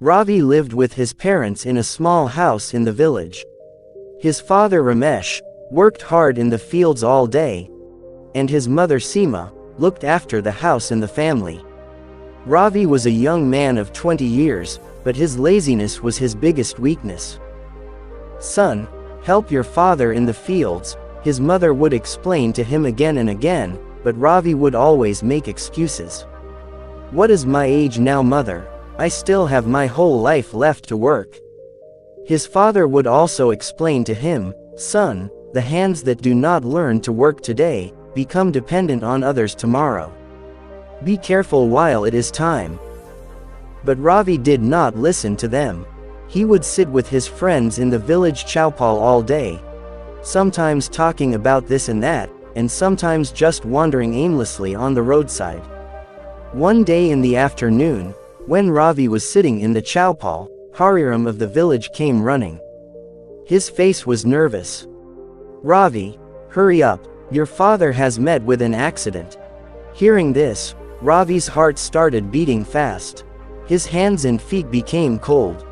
Ravi lived with his parents in a small house in the village. His father Ramesh worked hard in the fields all day, and his mother Seema looked after the house and the family. Ravi was a young man of 20 years, but his laziness was his biggest weakness. "Son, help your father in the fields," his mother would explain to him again and again, but Ravi would always make excuses. "What is my age now, mother? I still have my whole life left to work." His father would also explain to him, "Son, the hands that do not learn to work today become dependent on others tomorrow. Be careful while it is time." But Ravi did not listen to them. He would sit with his friends in the village chowpal all day, sometimes talking about this and that, and sometimes just wandering aimlessly on the roadside. One day in the afternoon, when Ravi was sitting in the chowpal, Hariram of the village came running. His face was nervous. "Ravi, hurry up, your father has met with an accident." Hearing this, Ravi's heart started beating fast. His hands and feet became cold.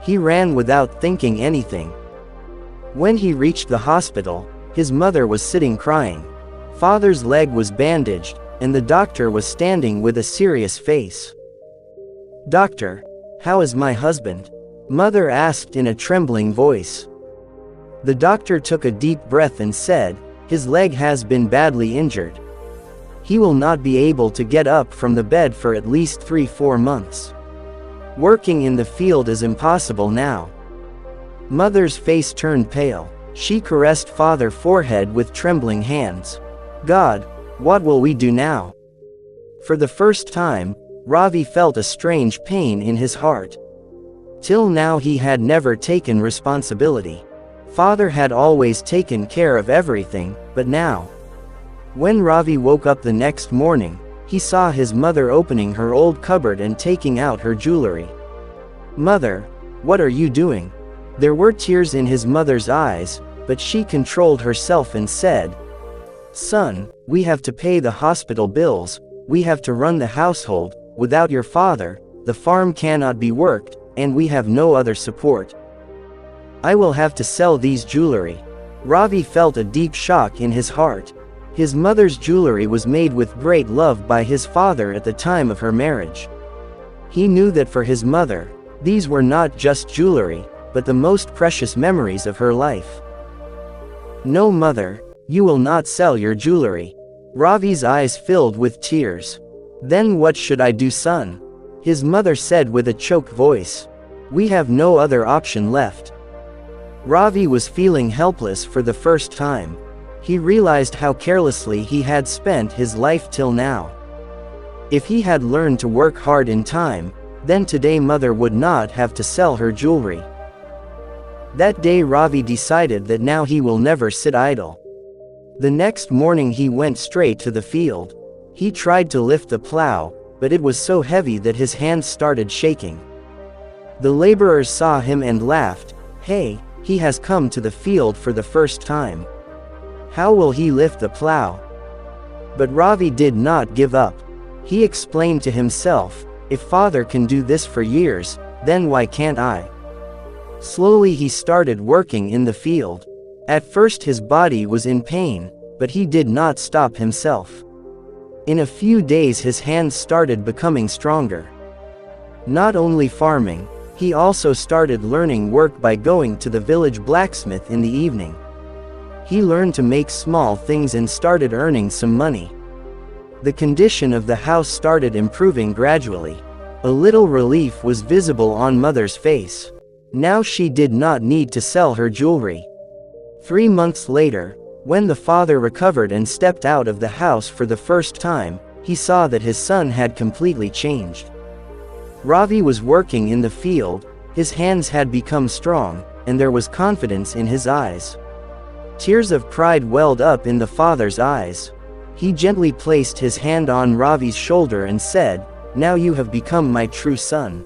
He ran without thinking anything. When he reached the hospital, his mother was sitting crying. Father's leg was bandaged, and the doctor was standing with a serious face. "Doctor, how is my husband?" Mother asked in a trembling voice. The doctor took a deep breath and said, "His leg has been badly injured. He will not be able to get up from the bed for at least 3-4 months. Working in the field is impossible now." Mother's face turned pale. She caressed father's forehead with trembling hands. "God, what will we do now?" For the first time, Ravi felt a strange pain in his heart. Till now he had never taken responsibility. Father had always taken care of everything, but now. When Ravi woke up the next morning, he saw his mother opening her old cupboard and taking out her jewelry. "Mother, what are you doing?" There were tears in his mother's eyes, but she controlled herself and said, "Son, we have to pay the hospital bills, we have to run the household. Without your father, the farm cannot be worked, and we have no other support. I will have to sell these jewelry." Ravi felt a deep shock in his heart. His mother's jewelry was made with great love by his father at the time of her marriage. He knew that for his mother, these were not just jewelry, but the most precious memories of her life. "No, mother, you will not sell your jewelry." Ravi's eyes filled with tears. "Then what should I do, son?" his mother said with a choked voice. "We have no other option left." Ravi was feeling helpless for the first time. He realized how carelessly he had spent his life till now. If he had learned to work hard in time, then today mother would not have to sell her jewelry. That day Ravi decided that now he will never sit idle. The next morning he went straight to the field. He tried to lift the plow, but it was so heavy that his hands started shaking. The laborers saw him and laughed. "Hey, he has come to the field for the first time. How will he lift the plow?" But Ravi did not give up. He explained to himself, "If father can do this for years, then why can't I?" Slowly he started working in the field. At first his body was in pain, but he did not stop himself. In a few days his hands started becoming stronger. Not only farming, he also started learning work by going to the village blacksmith in the evening. He learned to make small things and started earning some money. The condition of the house started improving gradually. A little relief was visible on mother's face. Now she did not need to sell her jewelry. 3 months later, when the father recovered and stepped out of the house for the first time, he saw that his son had completely changed. Ravi was working in the field, his hands had become strong, and there was confidence in his eyes. Tears of pride welled up in the father's eyes. He gently placed his hand on Ravi's shoulder and said, "Now you have become my true son."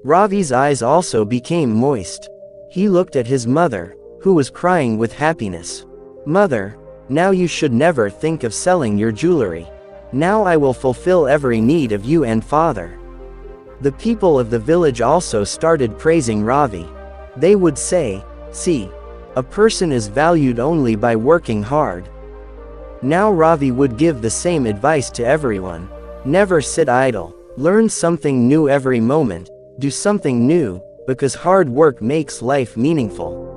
Ravi's eyes also became moist. He looked at his mother, who was crying with happiness. "Mother, now you should never think of selling your jewelry. Now I will fulfill every need of you and father." The people of the village also started praising Ravi. They would say, "See, a person is valued only by working hard." Now Ravi would give the same advice to everyone. Never sit idle. Learn something new every moment. Do something new, because hard work makes life meaningful.